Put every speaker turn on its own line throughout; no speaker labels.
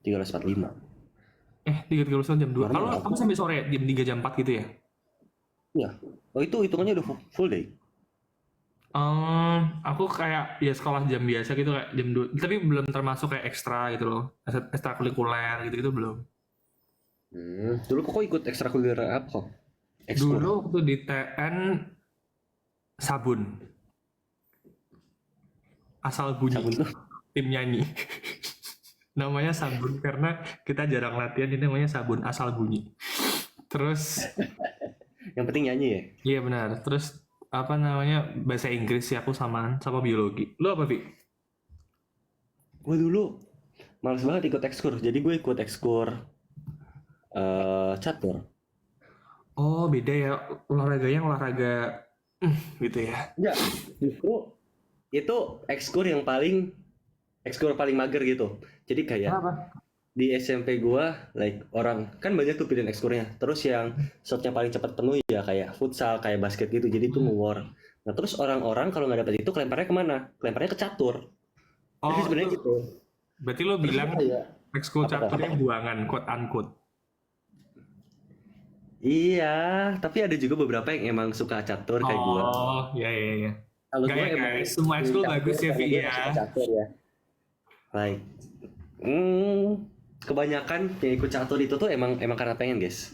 13.45.
3:30 jam 2. Kalau
Normal.
kamu sampai sore jam 3 jam 4 gitu ya?
Iya. Oh itu hitungannya udah full day.
Aku kayak ya sekolah jam biasa gitu kayak jam 2, tapi belum termasuk kayak ekstra gitu loh. Ekstrakurikuler gitu-gitu belum.
Dulu kok ikut ekstrakurikuler apa kok? Ekskul.
Dulu waktu di TN sabun, asal bunyi,
Sabun tuh.
tim nyanyi. Namanya sabun karena kita jarang latihan, ini namanya sabun asal bunyi. Terus
Yang penting nyanyi ya.
iya benar. Terus apa namanya bahasa Inggris sih aku sama biologi. Lu apa Vi?
Gue dulu males banget ikut ekskur. Jadi gue ikut ekskur catur.
Oh beda ya olahraganya olahraga gitu ya.
Enggak, justru itu ekskur paling mager gitu. Jadi kayak
Kenapa?
di SMP gua like orang kan banyak tuh pilihan ekskurnya. Terus yang shotnya paling cepat penuh ya kayak futsal, kayak basket gitu. Jadi itu war. Nah terus orang-orang kalau nggak dapet itu kelemparnya kemana? Kelemparnya ke catur. Jadi
Oh itu
sebenarnya gitu.
berarti lo
Terus
bilang
gua kayak
ekskul
apa kok?
caturnya buangan quote unquote.
Iya, tapi ada juga beberapa yang emang suka catur kayak gua.
Oh ya ya ya.
Kalau
Enggak
gua
ya
emang
guys, semua ekskul
catur
bagus ya
karena
Vi
gua
ya.
emang suka catur ya. Like, kebanyakan yang ikut catur itu tuh emang emang karena pengen guys.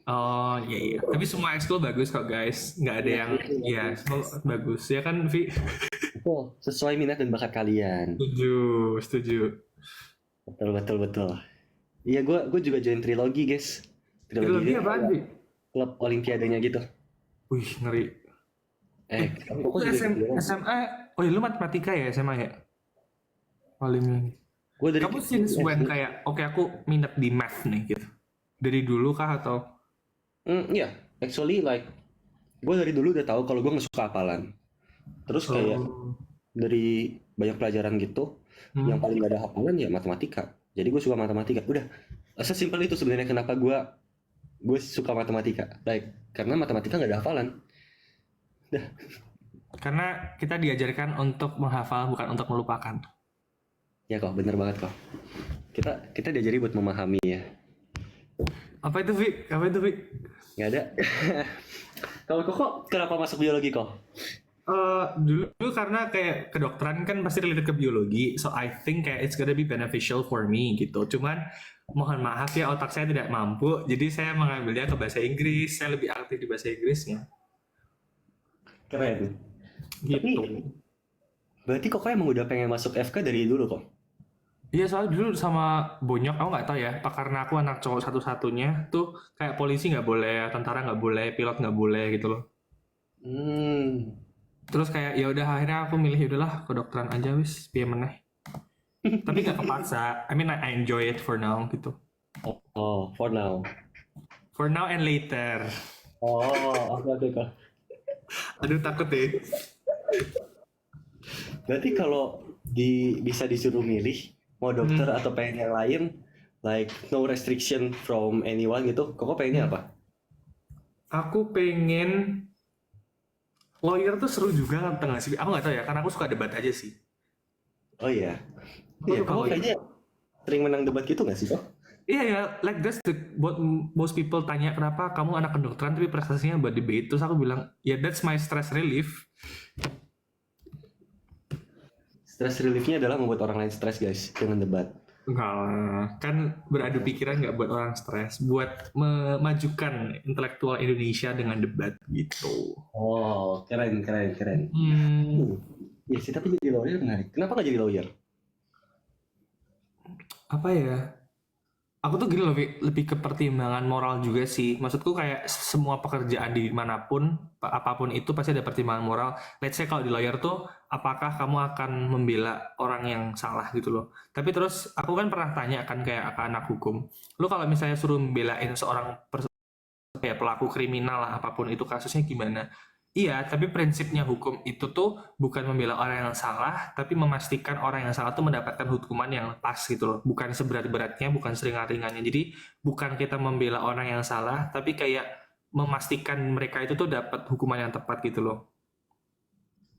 Oh iya iya. Tapi semua ekskul bagus kok guys. Nggak ada
Iya,
yang
iya, iya,
ya
iya.
semua bagus ya kan Vi?
Betul, sesuai minat dan bakat kalian.
Setuju, setuju.
Betul, betul, betul. Iya, gue juga join trilogi guys. Trilogi
Trilogi
itu
apaan Vi?
klub olimpiadanya gitu.
Wih ngeri.
Kamu
Itu
kok juga ikut trilogi?
SMA, oh ya lu matematika ya SMA ya? Paling
Gue dari
kamu since when
SD.
kayak oke aku minat di math nih gitu. Dari dulu kah atau
Iya, actually like gue dari dulu udah tahu kalau gue nggak suka hafalan. Terus kayak
oh.
dari banyak pelajaran gitu, yang
Hmm.
paling gak ada hafalan ya matematika. Jadi gue suka matematika. Udah, sesimpel itu sebenarnya kenapa gue suka matematika. Like, karena matematika nggak ada hafalan. Dah,
Karena kita diajarkan untuk menghafal bukan untuk melupakan.
ya kok bener banget kok. Kita diajari buat memahami ya.
Apa itu Vi? Apa itu Vi?
Nggak ada. Kalau kok kenapa masuk biologi kok?
Dulu karena kayak kedokteran kan pasti related ke biologi, so I think kayak it's gonna be beneficial for me gitu. Cuman mohon maaf ya otak saya tidak mampu, jadi saya mengambilnya ke bahasa Inggris. Saya lebih aktif di bahasa Inggrisnya.
Keren. Tapi
Gitu.
berarti kok emang udah pengen masuk FK dari dulu kok?
Iya soalnya dulu sama bonyok aku nggak tahu ya, apa karena aku anak cowok satu-satunya tuh kayak polisi nggak boleh, tentara nggak boleh, pilot nggak boleh gitu loh.
Hmm.
Terus kayak ya udah akhirnya aku milih ya udahlah kedokteran aja wis piye meneh. Tapi nggak kepaksa. I mean I enjoy it for now gitu.
Oh, for now.
For now and later.
Oh, oke oke kok.
Aduh takut deh.
Berarti kalau bisa disuruh milih mau dokter
Hmm.
atau pengen yang lain, like no restriction from anyone gitu, kok pengennya apa?
Aku pengen lawyer tuh seru juga kan tengah sih. Aku nggak tahu ya, karena aku suka debat aja sih.
Oh iya,
Aku
iya,
suka
kamu
lawyer.
kayaknya sering menang debat gitu nggak sih kok?
Iya ya, like that's the what most people tanya kenapa kamu anak kedokteran tapi prestasinya buat debate. Terus aku bilang, ya that's my stress relief.
Stress reliefnya adalah membuat orang lain stres guys dengan debat.
Enggak lah, kan beradu pikiran nggak buat orang stres, buat memajukan intelektual Indonesia dengan debat gitu.
Oh, keren, keren, keren.
Hmm,
Iya sih, tapi jadi lawyer menarik. Kenapa nggak jadi lawyer?
apa ya? Aku tuh gini lebih ke pertimbangan moral juga sih. Maksudku kayak semua pekerjaan di manapun, apapun itu pasti ada pertimbangan moral. Let's say kalau di lawyer tuh, apakah kamu akan membela orang yang salah gitu loh. Tapi terus aku kan pernah tanya kan kayak ke anak hukum. Lu kalau misalnya suruh membelain seorang kayak pelaku kriminal lah apapun itu kasusnya gimana. Iya, tapi prinsipnya hukum itu tuh bukan membela orang yang salah, tapi memastikan orang yang salah tuh mendapatkan hukuman yang pas gitu loh. Bukan seberat-beratnya, bukan seringan-ringannya. Jadi bukan kita membela orang yang salah, tapi kayak memastikan mereka itu tuh dapat hukuman yang tepat gitu loh.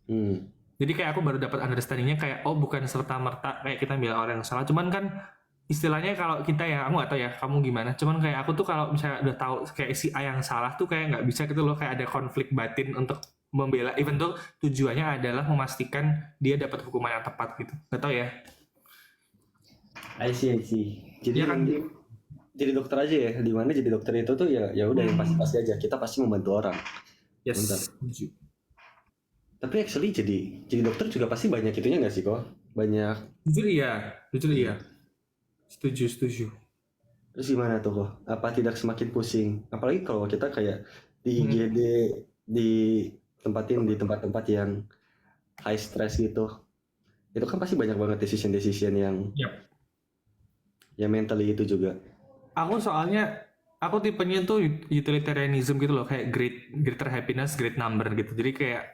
Hmm.
Jadi kayak aku baru dapat understandingnya kayak oh bukan serta merta kayak kita membela orang yang salah, cuman kan istilahnya kalau kita ya, aku nggak tahu ya kamu gimana, cuman kayak aku tuh kalau misalnya udah tahu kayak si A yang salah tuh kayak nggak bisa gitu loh, kayak ada konflik batin untuk membela, even tuh tujuannya adalah memastikan dia dapat hukuman yang tepat gitu, nggak tahu ya.
I see. Jadi
Ya kan.
jadi dokter aja ya. Di mana jadi dokter itu tuh ya udah yang pasti aja. Kita pasti membantu orang. Bentar.
Yes, setuju.
Tapi actually jadi dokter juga pasti banyak itunya nggak sih kok? Banyak.
Jujur iya, setuju.
Terus gimana tuh kok? Apa tidak semakin pusing? Apalagi kalau kita kayak di IGD ditempatin di tempat-tempat yang high stress gitu. Itu kan pasti banyak banget decision yang
Yap.
yang mentally itu juga.
Aku tipenya tuh utilitarianism gitu loh, kayak greater happiness, great number gitu. Jadi kayak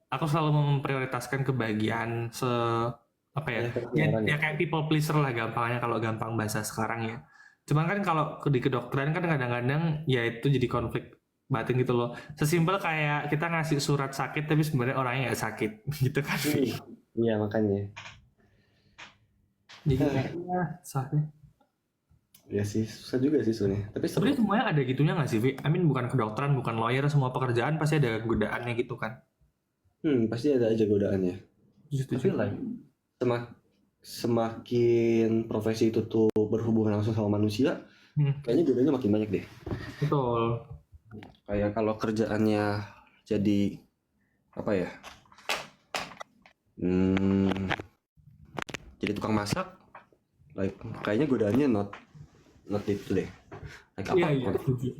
aku selalu memprioritaskan kebahagiaan apa ya? Ya kayak people pleaser lah gampangnya kalau gampang bahasa sekarang ya. Cuman kan kalau di kedokteran kan kadang-kadang ya itu jadi konflik batin gitu loh. Sesimpel kayak kita ngasih surat sakit tapi sebenarnya orangnya nggak sakit gitu kan.
Iya makanya.
Jadi kayak sakit.
Ya sih, susah juga sih sebenarnya. Tapi seru.
Sebenarnya semuanya ada gitunya nggak sih, Vi? I mean bukan kedokteran, bukan lawyer, semua pekerjaan pasti ada godaannya gitu kan.
Pasti ada aja godaannya. Tapi like semakin profesi itu tuh berhubungan langsung sama manusia, kayaknya godaannya makin banyak deh.
Betul.
Kayak kalau kerjaannya jadi apa ya? Jadi tukang masak, like kayaknya godaannya not itu deh. Like apa?
Iya, setuju.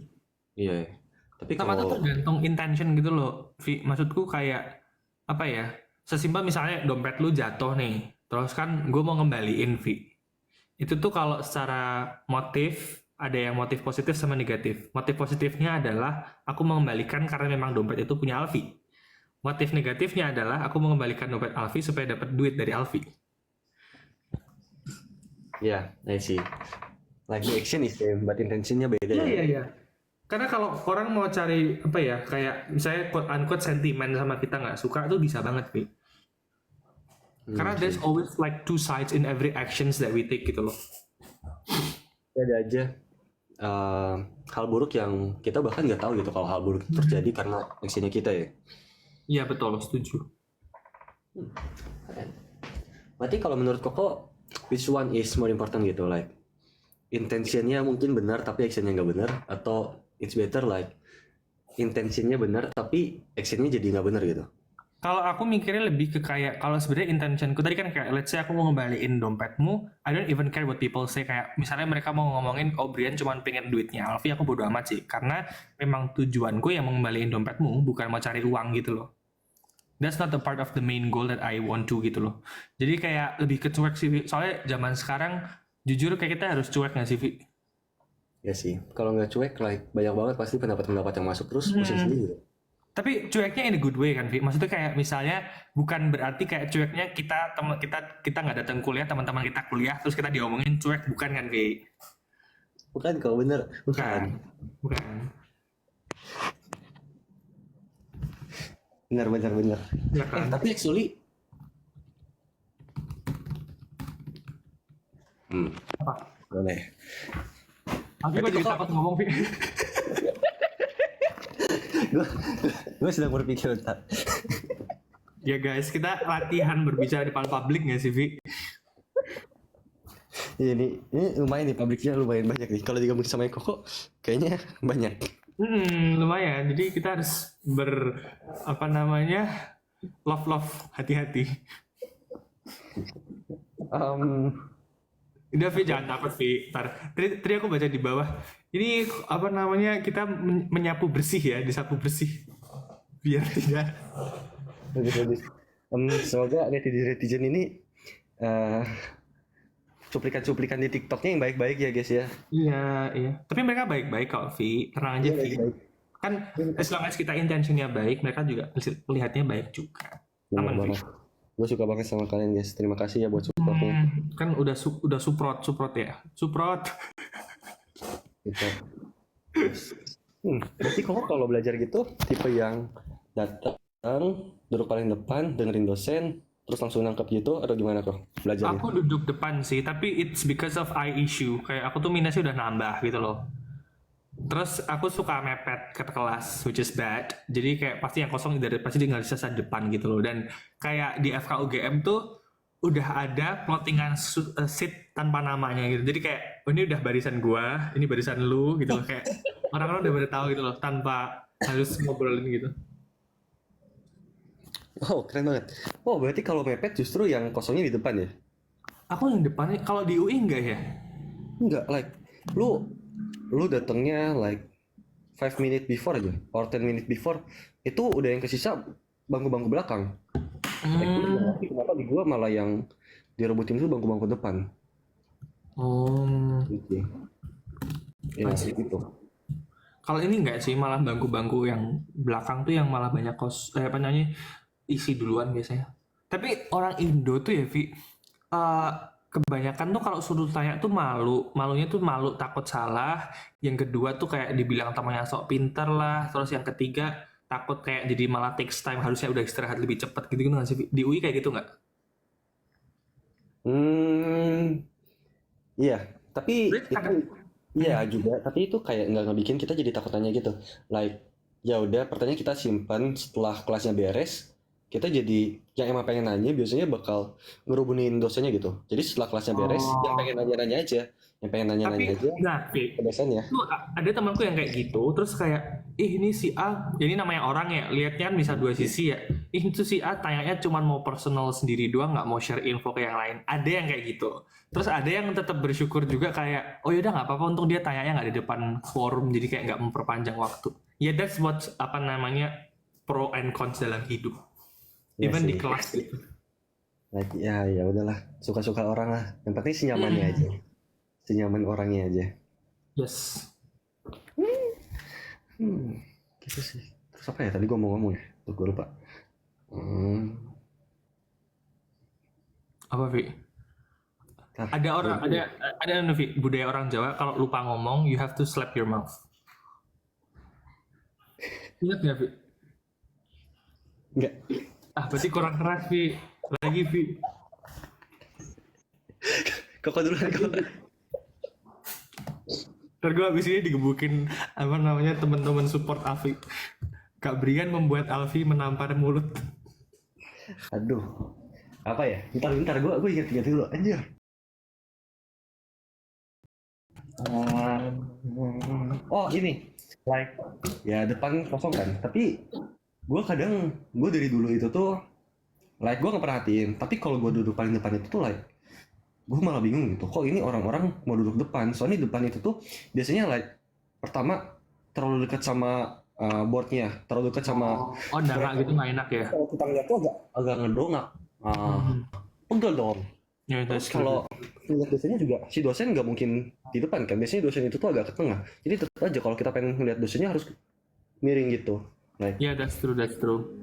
Iya. Tapi
Sama tuh
kalau
tergantung intention gitu loh, Vi. Maksudku kayak apa ya? Sesimpel misalnya dompet lu jatuh nih, terus kan gue mau ngembaliin, Vi. Itu tuh kalau secara motif ada yang motif positif sama negatif. Motif positifnya adalah aku mengembalikan karena memang dompet itu punya Alfi. Motif negatifnya adalah aku mengembalikan dompet Alfi supaya dapat duit dari Alfi.
ya, I see. Like the action is same, but intentionnya beda ya.
Iya. Karena kalau orang mau cari apa ya, kayak misalnya quote unquote sentimen sama kita nggak suka tuh bisa banget, Vi. Karena there's always like two sides in every actions that we take gitu loh.
Ada aja hal buruk yang kita bahkan nggak tahu gitu kalau hal buruk itu terjadi karena actionnya kita ya.
Iya betul, setuju.
Berarti kalau menurut Koko, which one is more important gitu, like intentionnya mungkin benar tapi actionnya nggak benar, atau it's better like intentionnya benar tapi actionnya jadi nggak benar gitu?
Kalau aku mikirnya lebih ke kayak, kalau sebenarnya intentionku tadi kan kayak let's say aku mau ngembaliin dompetmu, I don't even care what people say. Kayak misalnya mereka mau ngomongin oh Brian cuma pengen duitnya Alfi, aku bodo amat sih, karena memang tujuanku yang mau ngembaliin dompetmu, bukan mau cari uang gitu loh. That's not the part of the main goal that I want to gitu loh. Jadi kayak lebih ke cuek sih, Vi. Soalnya zaman sekarang jujur kayak kita harus cuek nggak sih, Vi?
Ya sih, kalau nggak cuek like banyak banget pasti pendapat-pendapat yang masuk terus pusing sendiri gitu.
Tapi cueknya in a good way kan, Vi? Maksudnya kayak misalnya bukan berarti kayak cueknya kita nggak datang kuliah, teman-teman kita kuliah terus kita diomongin cuek, bukan kan, Vi?
Bukan kalau bener, bukan. Bener.
Ya kan?
Tapi actually
Apa?
boleh.
Tapi gue jadi takut ngomong, Vi.
gue sedang berpikir bentar.
Ya guys, kita latihan berbicara di depan publik nggak sih, Vi?
Ya, ini lumayan nih, publiknya lumayan banyak nih. Kalau digabung sama Koko, kayaknya banyak.
Lumayan. Jadi kita harus love, hati-hati. Udah, Vi, jangan takut, Vi. Tadi aku baca di bawah. Ini kita menyapu bersih ya, disapu bersih. Biar tidak.
Bagus. Semoga netizen ini cuplikan-cuplikan di TikToknya yang baik-baik ya guys ya.
Iya. Tapi mereka baik-baik kok, Vi. Tenang aja, Vi. Kan as long as kita intentionnya baik, mereka juga melihatnya baik juga. Aman, Vi.
Gue suka banget sama kalian guys. Terima kasih ya buat supportnya.
Kan udah suprot ya. Suprot.
Gitu. Berarti kok kalau belajar gitu tipe yang datang, duduk paling depan, dengerin dosen, terus langsung nangkep gitu atau gimana kok belajarnya?
Aku duduk depan sih, tapi it's because of eye issue. Kayak aku tuh minusnya udah nambah gitu loh. Terus aku suka mepet ke kelas, which is bad. Jadi kayak pasti yang kosong dari pasti tinggal sisa depan gitu loh. Dan kayak di FK UGM tuh udah ada plottingan seat tanpa namanya gitu. Jadi kayak oh, ini udah barisan gua, ini barisan lu gitu loh. Kayak orang-orang udah pada tahu gitu loh tanpa harus ngobrolin gitu.
Oh, keren banget. Oh, berarti kalau mepet justru yang kosongnya di depan ya?
Aku yang depannya kalau di UI enggak ya?
Enggak, like lu lu datangnya like 5 minutes before aja or 10 minutes before itu udah yang kesisa bangku-bangku belakang. Like gue juga
Hmm.
ngerti kenapa di gua malah yang direbutin itu bangku-bangku depan.
Oh,
Gitu. Ya,
I see.
gitu.
Kalau ini enggak sih, malah bangku-bangku yang belakang tuh yang malah banyak apa namanya isi duluan biasanya. Tapi orang Indo tuh ya, Vi, kebanyakan tuh kalau suruh tanya tuh malu. Malunya tuh malu takut salah. Yang kedua tuh kayak dibilang temannya sok pinter lah. Terus yang ketiga takut kayak jadi malah takes time harusnya udah istirahat lebih cepat gitu nggak sih, Vi? Di UI kayak gitu nggak?
Hmm, iya, tapi
Berarti
itu
kadang.
iya
Hmm.
juga, tapi itu kayak nggak ngebikin kita jadi takut tanya gitu. Like ya udah pertanyaan kita simpan setelah kelasnya beres, kita jadi yang emang pengen nanya biasanya bakal ngerubunin dosennya gitu. Jadi setelah kelasnya beres, yang pengen
Oh.
nanya-nanya aja, yang pengen nanya-nanya
Tapi,
aja
nah, Vi,
ke dosennya.
tuh ada temanku yang kayak gitu terus kayak ini si A, jadi namanya orang ya lihatnya kan bisa dua sisi ya. Itu si A tanyanya cuma mau personal sendiri doang, nggak mau share info ke yang lain, ada yang kayak gitu. Terus ada yang tetap bersyukur juga kayak oh yaudah nggak apa-apa untung dia tanyanya nggak di depan forum jadi kayak nggak memperpanjang waktu. Ya that's what apa namanya pro and cons dalam hidup,
Iya
even di
sih.
kelas gitu.
Like ya ya udahlah, suka-suka orang lah. Yang penting senyamannya aja,
Mm-mm.
senyaman orangnya aja.
Yes.
Hmm, gitu sih. Terus apa ya tadi gua mau ngomong ya? Tuh gue lupa. Hmm,
Apa, Vi?
ah,
Ada
ya
orang,
udah.
ada Vi, budaya orang Jawa kalau lupa ngomong, you have to slap your mouth. Ingat nggak, Vi?
Enggak.
Ah, berarti kurang keras, Vi. Lagi, Vi.
Kok duluan kok.
Ntar gue abis ini digebukin, apa namanya, teman-teman support Alfi. Kak Brian membuat Alfi menampar mulut.
Aduh, apa ya? Bentar, gue ingat dulu. Anjir. Oh ini, like ya depan kosong kan. Tapi gue dari dulu itu tuh, like gue ngeperhatiin. Tapi kalau gue duduk paling depan itu tuh like, gue malah bingung gitu. Kok ini orang-orang mau duduk depan? Soalnya depan itu tuh biasanya like pertama terlalu dekat sama boardnya, terlalu dekat sama
Oh, oh darah gitu nggak enak ya?
kalau kita ngeliat tuh agak ngedongak. Ah,
Hmm.
pegel dong.
Ya,
Terus
that's true.
kalau ngeliat dosennya juga, si dosen nggak mungkin di depan kan. Biasanya dosen itu tuh agak ke tengah. Jadi tetap aja kalau kita pengen ngeliat dosennya harus miring gitu. Like,
Ya, that's true, that's true.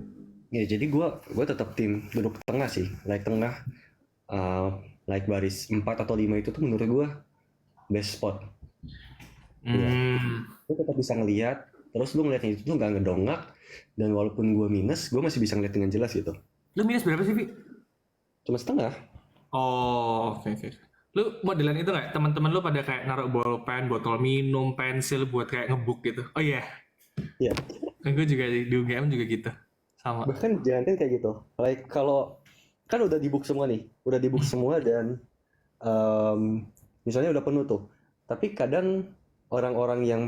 ya jadi gue tetap tim duduk tengah sih. Like tengah, uh, like baris 4 atau 5 itu tuh menurut gue best spot. Iya.
Hmm.
Lu tetap bisa ngeliat. Terus lu ngeliatnya itu tuh nggak ngedongak. Dan walaupun gue minus, gue masih bisa ngeliat dengan jelas gitu.
Lu minus berapa sih, Vi?
Cuma setengah.
Oh, oke, oke. Lu modelan itu nggak? Teman-teman lu pada kayak naruh bolpen, botol minum, pensil buat kayak ngebuk gitu. Oh iya,
Iya.
gue juga di UGM juga gitu. Sama.
Bahkan jangan kayak gitu. Like kalau kan udah di book semua nih, udah di book semua dan misalnya udah penuh tuh. Tapi kadang orang-orang yang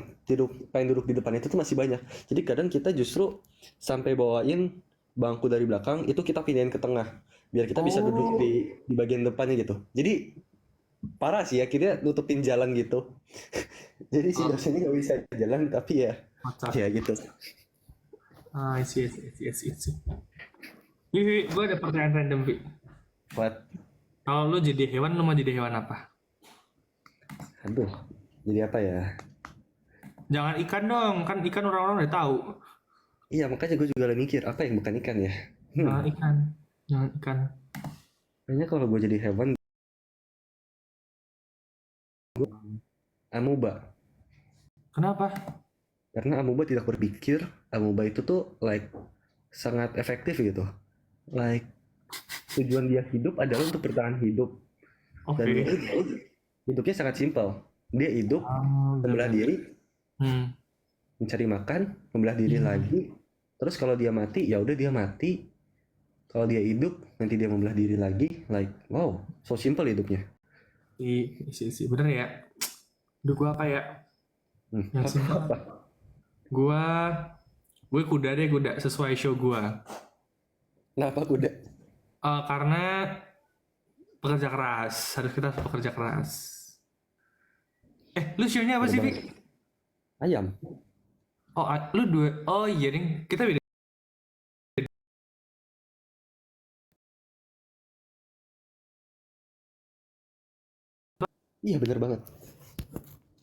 pengen duduk di depan itu tuh masih banyak. Jadi kadang kita justru sampai bawain bangku dari belakang itu kita pindahin ke tengah biar kita bisa duduk
Oh,
di bagian depannya gitu. Jadi parah sih akhirnya nutupin jalan gitu. Jadi si
oh,
dosennya nggak bisa jalan tapi ya
kocak.
ya gitu.
Ah, I see, I see, I see, I see, I see. Vi, gue ada pertanyaan random, Vi.
Buat
Kalau lu jadi hewan, lu mau jadi hewan apa?
aduh jadi apa ya?
Jangan ikan dong, kan ikan orang-orang udah tahu.
Iya makanya gue juga lagi mikir apa yang bukan ikan ya.
Jangan ikan, jangan ikan.
Kayaknya kalau gue jadi hewan amuba.
Kenapa?
Karena amuba tidak berpikir, amuba itu tuh like sangat efektif gitu. Like tujuan dia hidup adalah untuk bertahan hidup.
Oke.
Dan dia hidupnya sangat simpel. Dia hidup, membelah
benar.
diri,
Hmm.
mencari makan, membelah diri lagi. Terus kalau dia mati, ya udah dia mati. Kalau dia hidup, nanti dia membelah diri lagi. Like, wow, so simple hidupnya.
Sih, bener ya. Udah gue kayak yang
Apa?
simpel.
Apa?
Gue kuda deh, kuda sesuai show gue.
Kenapa kuda?
Karena pekerja keras, harus kita pekerja keras. Lu show-nya apa sih, Fik?
Ayam.
Lu dua. Oh iya, nih kita beda.
Iya bener banget.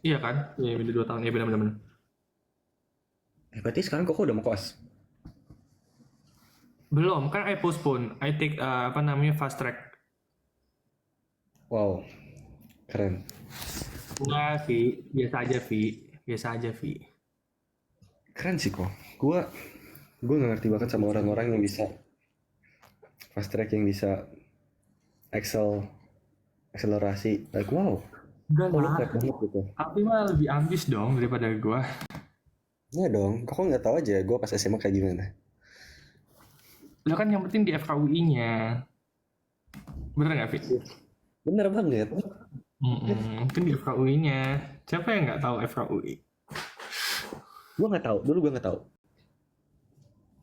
Iya kan? Iya, beda 2 tahun. Iya, benar-benar.
Berarti sekarang kok udah mau koas?
Belum, kan I postpone. I take apa namanya fast track.
Wow, keren.
Enggak, Vi. Biasa aja, Vi. Biasa aja, Vi.
Keren sih kok. Gue gak ngerti banget sama orang-orang yang bisa fast track, yang bisa akselerasi. Like wow,
Enggak
kok lu
lah.
keren banget gitu.
Tapi mah lebih ambis dong daripada gua.
Ya dong, kok nggak tahu aja gue pas SMA kayak gimana.
Lo kan yang penting di FKUI-nya. Bener nggak, Vi?
Bener banget.
Mungkin di FKUI-nya. Siapa yang nggak tahu FKUI?
Gue nggak tahu, dulu gue nggak tahu.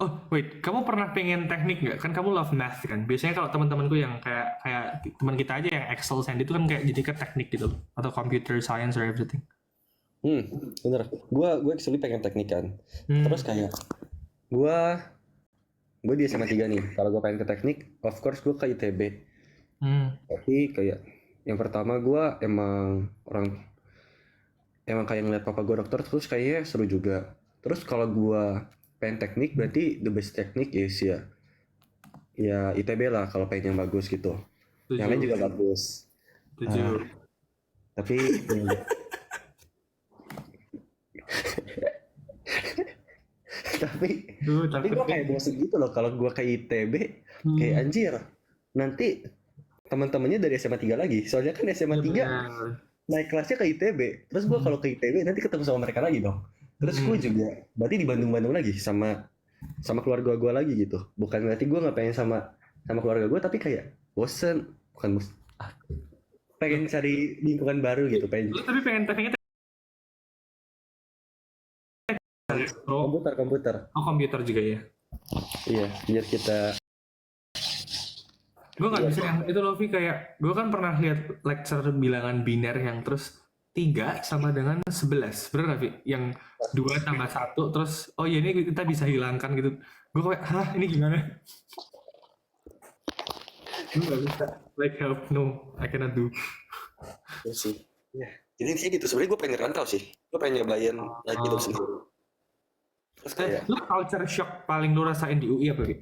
Oh, wait. Kamu pernah pengen teknik nggak? Kan kamu love math kan? Biasanya kalau teman-temanku yang kayak teman kita aja yang Excel Sand itu kan kayak jadi ke teknik gitu loh. Atau computer science or everything.
Bener. Gue actually pengen teknik kan. Terus kayak gue di SMA 3 nih. Kalau gue pengen ke teknik, of course gue ke ITB. Tapi kayak yang pertama gue emang kayak ngeliat papa gue dokter, terus kayaknya seru juga. Terus kalau gue pengen teknik, berarti the best teknik is ya ITB lah kalau pengen yang bagus gitu. Yang lain juga bagus.
Setuju.
Tapi tapi gue kayak bosen gitu loh kalau gue ke ITB. Kayak anjir, nanti teman-temannya dari SMA 3 lagi. Soalnya kan SMA 3 naik kelasnya ke ITB. Terus gue kalau ke ITB nanti ketemu sama mereka lagi dong. Terus gue juga berarti di Bandung-Bandung lagi sama keluarga gue lagi gitu. Bukan berarti gue nggak pengen sama keluarga gue, tapi kayak bosen. Bukan bosen. Pengen cari lingkungan baru gitu.
Lu tapi pengen tekniknya
komputer.
Oh, komputer juga ya?
Iya, biar kita.
Gue nggak bisa yang itu loh, Vi. Kayak gue kan pernah lihat lecture bilangan biner yang terus 3 sama dengan 11. Bener gak, Vi? Yang 2 tambah 1 terus oh iya ini kita bisa hilangkan gitu. Gue kayak hah ini gimana? Gue gak bisa. Like help, no, I cannot do.
Iya sih. Ya. Jadi intinya gitu. Sebenarnya gue pengen ngerantau sih. Gue pengen nyobain lagi hidup sendiri. Terus kayak
Lu culture shock paling lu rasain di UI apa, Vi?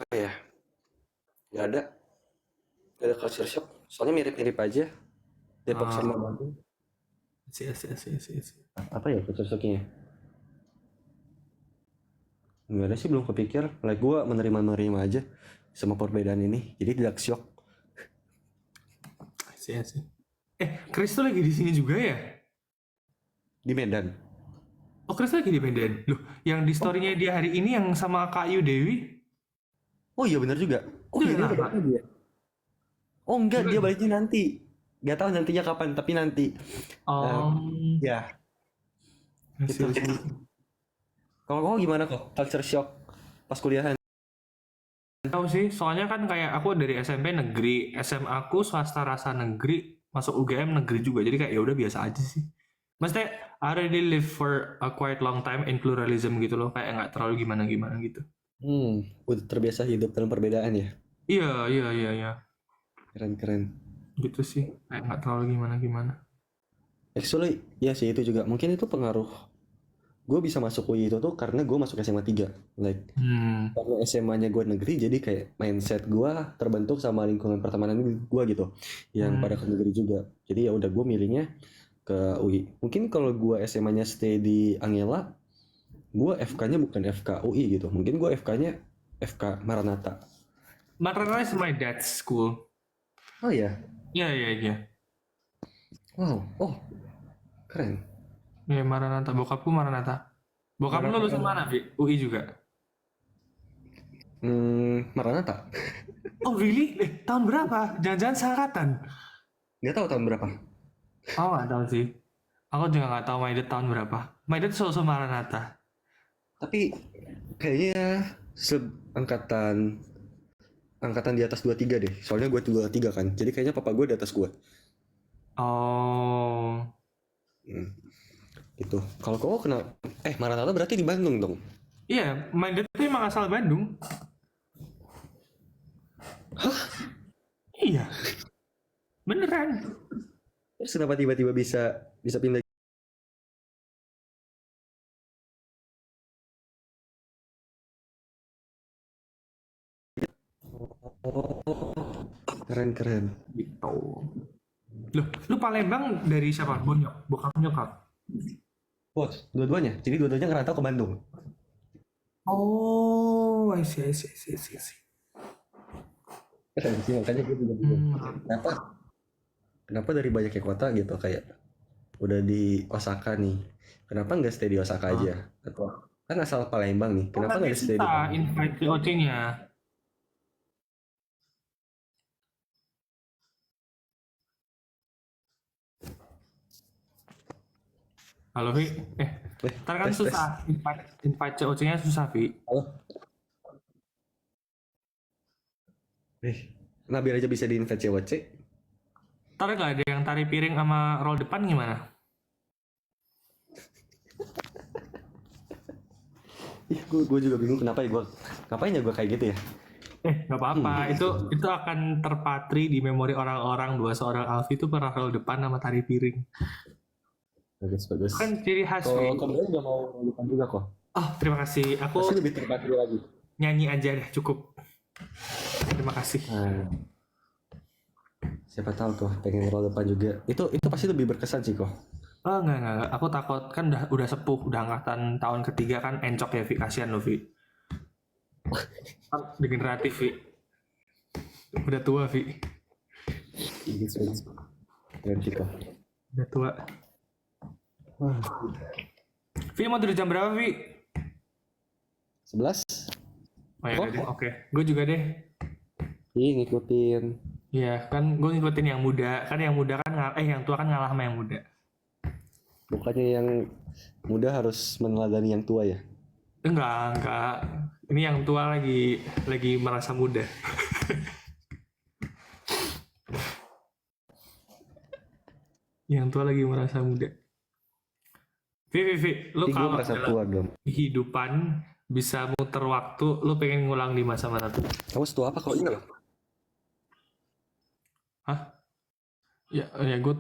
apa ya? Gak ada culture shock. Soalnya mirip-mirip aja. Depok sama Bandung.
Sih.
Apa ya culture shocknya? Gak ada sih, belum kepikir. Like gue menerima aja sama perbedaan ini. Jadi tidak shock.
Sih. Chris tuh lagi di sini juga ya?
Di Medan.
Oh, Chris lagi di Medan. Loh, yang di story-nya dia hari ini yang sama Kak Ayu Dewi.
Oh iya benar juga. Oh iya, dia udah balik lagi ya? Oh enggak, dia baliknya nanti. Gak tahu nantinya kapan, tapi nanti. Ya. Gitu. Kalau kamu gimana kok? Culture shock pas kuliahan?
Tahu sih, soalnya kan kayak aku dari SMP negeri, SMA aku swasta rasa negeri, masuk UGM negeri juga. Jadi kayak ya udah biasa aja sih. Maksudnya I already live for a quite long time in pluralism gitu loh, kayak nggak terlalu gimana-gimana gitu.
Udah terbiasa hidup dalam perbedaan ya?
Iya.
Keren.
Gitu sih, kayak nggak terlalu gimana-gimana.
Actually, ya sih itu juga. Mungkin itu pengaruh. Gue bisa masuk UI itu tuh karena gue masuk SMA 3. Like, karena SMA-nya gue negeri, jadi kayak mindset gue terbentuk sama lingkungan pertemanan gue gitu. Yang pada ke negeri juga. Jadi ya udah gue milihnya ke UI. Mungkin kalau gue SMA-nya stay di Angela, gue FK-nya bukan FK UI gitu. Mungkin gue FK-nya FK Maranatha.
Maranatha is my dad's school.
Oh iya.
Iya.
Wow. Oh, keren.
Ya, Maranatha. Bokapku Maranatha. Bokap lu lulusan mana, Vi? UI juga?
Maranatha.
Oh, really? Tahun berapa? Jangan-jangan seangkatan?
Nggak tahu tahun berapa.
Oh, nggak tahu sih. Aku juga nggak tahu my dad tahun berapa. My dad sosok Maranatha.
Tapi kayaknya angkatan di atas 23 deh. Soalnya gue 23 kan. Jadi kayaknya papa gue di atas gue.
Oh,
Gitu. Kalau kau kena Maranatha berarti di Bandung dong.
iya. My dad tuh emang asal Bandung. Iya. Beneran.
Terus kenapa tiba-tiba bisa pindah? Oh, keren.
Gitu. Loh, lu Palembang dari siapa? Bonyok? Bokap nyokap?
Bos, dua-duanya. Jadi dua-duanya ngerantau ke Bandung.
Oh, I see.
Keren sih, makanya gue juga bingung. Kenapa dari banyaknya kota gitu kayak udah di Osaka nih. Kenapa nggak stay di Osaka aja? Atau kan asal Palembang nih. Kenapa nggak stay di
Kita invite ke OC-nya. Halo, Vi. Ntar kan
tes.
susah. Invite COC-nya susah, Vi.
Halo. Nah biar aja bisa di-invite COC.
Ntar gak ada yang tari piring sama roll depan gimana?
Gue juga bingung ngapain ya gue kayak gitu ya.
Gak apa-apa. Itu akan terpatri di memori orang-orang bahwa seorang Alfi itu pernah roll depan sama tari piring.
Bagus.
Kan ciri khas, Vi.
Kalau kalian udah mau lupa juga kok.
Oh, terima kasih. Aku
Pasti lebih terpatri lagi.
nyanyi aja deh, cukup. Terima kasih.
Siapa tahu tuh pengen roll depan juga. Itu pasti lebih berkesan sih kok.
Oh, enggak. Aku takut kan udah sepuh, udah angkatan tahun ketiga kan encok ya, Vi. Kasian loh, Vi. Kan degeneratif, Vi. Udah tua, Vi.
Keren sih kok.
Udah tua. Vi mau tidur jam berapa, Vi?
11.
Oh ya deh, oke. Gue juga deh.
Iya ngikutin.
Iya, kan gue ngikutin yang muda. Kan yang muda kan yang tua kan ngalah sama yang muda.
Bukannya yang muda harus meneladani yang tua ya?
Enggak. Ini yang tua lagi merasa muda. Yang tua lagi merasa muda. Vi, lu kalau
merasa tua dong.
kehidupan bisa muter waktu, lu pengen ngulang di masa mana tuh?
Kamu setua apa kalau ini loh?
Hah? Ya gue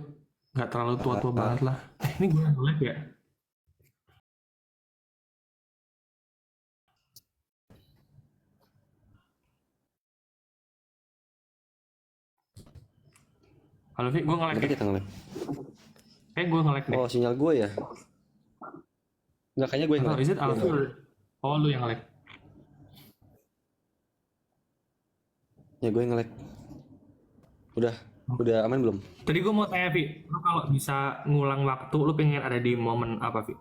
nggak terlalu tua-tua banget lah. Ini gue nge-lag ya? Halo, Vi, gue nge-lag
Kenapa
ya?
kita nge-lag?
Gue nge-lag deh.
Oh sinyal gue ya? Enggak, kayaknya gue yang
Atau
nge-lag.
is it Alfi or... Oh, lu yang nge-lag.
Ya gue yang nge-lag. Udah aman belum?
Tadi gue mau tanya, Vi, lu kalau bisa ngulang waktu, lu pengen ada di momen apa, Vi?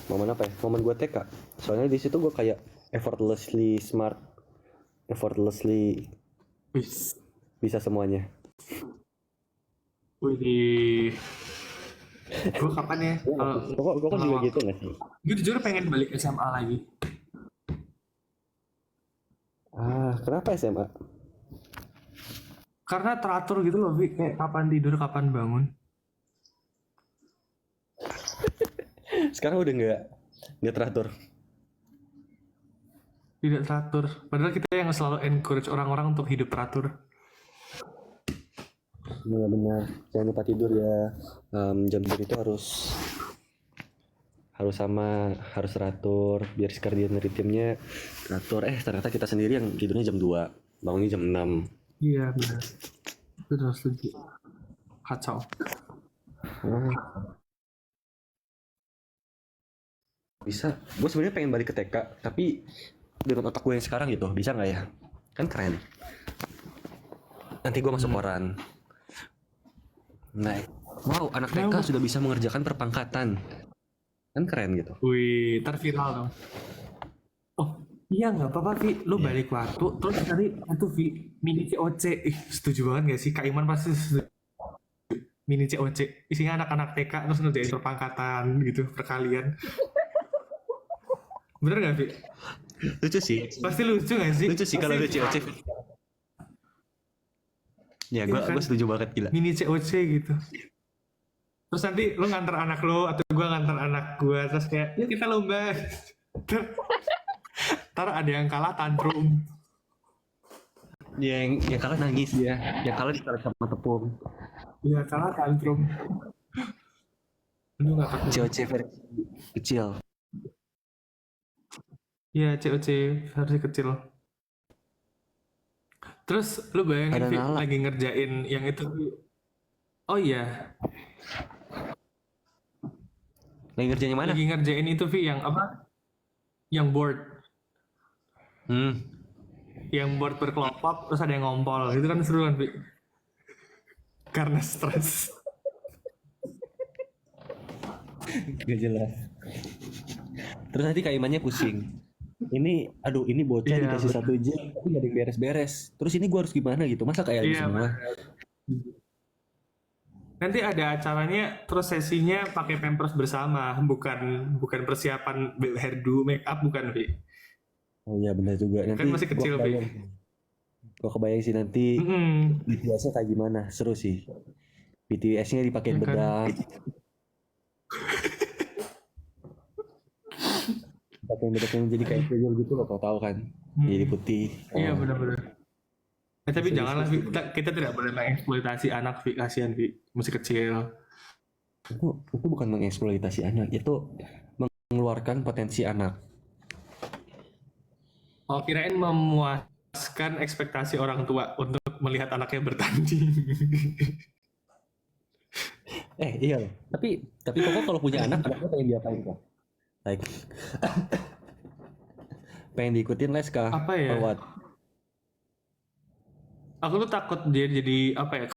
Momen apa ya? Momen gue TK. Soalnya di situ gue kayak effortlessly smart, effortlessly
Wis.
bisa semuanya.
Wih. Gue kapan ya?
Gue kan juga gitu nggak sih?
Gue jujur pengen balik SMA lagi.
Kenapa SMA?
Karena teratur gitu loh, Vi. Kayak kapan tidur, kapan bangun.
Sekarang udah nggak teratur.
Tidak teratur. Padahal kita yang selalu encourage orang-orang untuk hidup teratur.
Benar-benar. Jangan lupa tidur ya. Jam tidur itu harus teratur biar circadian rhythmnya teratur. Ternyata kita sendiri yang tidurnya jam 2, bangunnya jam 6.
Iya, benar. Betul, setuju. Kacau.
bisa. Gue sebenarnya pengen balik ke TK, tapi dengan otak gue yang sekarang gitu, bisa nggak ya? Kan keren. Nanti gue masuk koran. Nah, wow, anak TK sudah bisa mengerjakan perpangkatan. Kan keren gitu.
Wih, ntar viral dong. Oh, iya nggak apa-apa, Vi. Lu balik waktu, terus cari itu Vi, mini COC. Ih, setuju banget gak sih? Kak Iman pasti setuju. Mini COC, isinya anak-anak TK terus ngerjain perpangkatan gitu, perkalian. Bener gak, Vi?
Lucu sih.
Pasti lucu gak sih?
Lucu sih kalau ada COC. Ya, gue
Iya kan?
setuju banget gila.
Mini COC gitu. Terus nanti lu nganter anak lu atau gua nganter anak gua, terus kayak yuk kita lomba. Ntar ada yang kalah tantrum.
Yang kalah nangis ya, yang kalah ditarik sama tepung.
Iya kalah tantrum. Lu nggak takut?
COC versi kecil.
Iya COC versi kecil. Terus lu bayangin
Ada
Vi,
Nala.
lagi ngerjain yang itu. Oh iya,
Lagi ngerjain yang mana?
lagi ngerjain itu Vi yang apa? Yang board, yang board berkelompok terus ada yang ngompol. Itu kan seru kan Vi? Karena stres.
Gak jelas. Terus nanti Kak Imannya pusing. Ini, aduh ini bocah
Iya,
dikasih
bener.
1 jam tapi gak ada yang beres-beres. Terus ini gue harus gimana gitu? Masa kayak
Iya,
semua?
nanti ada acaranya terus sesinya pakai pampers bersama, bukan persiapan hairdo, make up, bukan Vi.
Oh iya benar juga. Nanti
Kan masih kecil Vi.
Gue kebayang sih nanti BTS-nya kayak gimana. Seru sih. BTS-nya dipakein
Ya kan?
bedak. Pakein bedak yang jadi kayak tuyul gitu loh, kau tahu kan? Jadi putih.
Iya
Oh.
benar-benar. Tapi janganlah Vi, kita tidak boleh mengeksploitasi anak Vi, kasihan Vi, masih kecil.
Itu bukan mengeksploitasi anak, itu mengeluarkan potensi anak.
Oh kirain memuaskan ekspektasi orang tua untuk melihat anaknya bertanding.
Iya loh. Tapi kok kalau punya anaknya pengen diapain kok? Like pengen diikutin les kah?
Apa ya?
Or what?
Aku tuh takut dia jadi apa ya?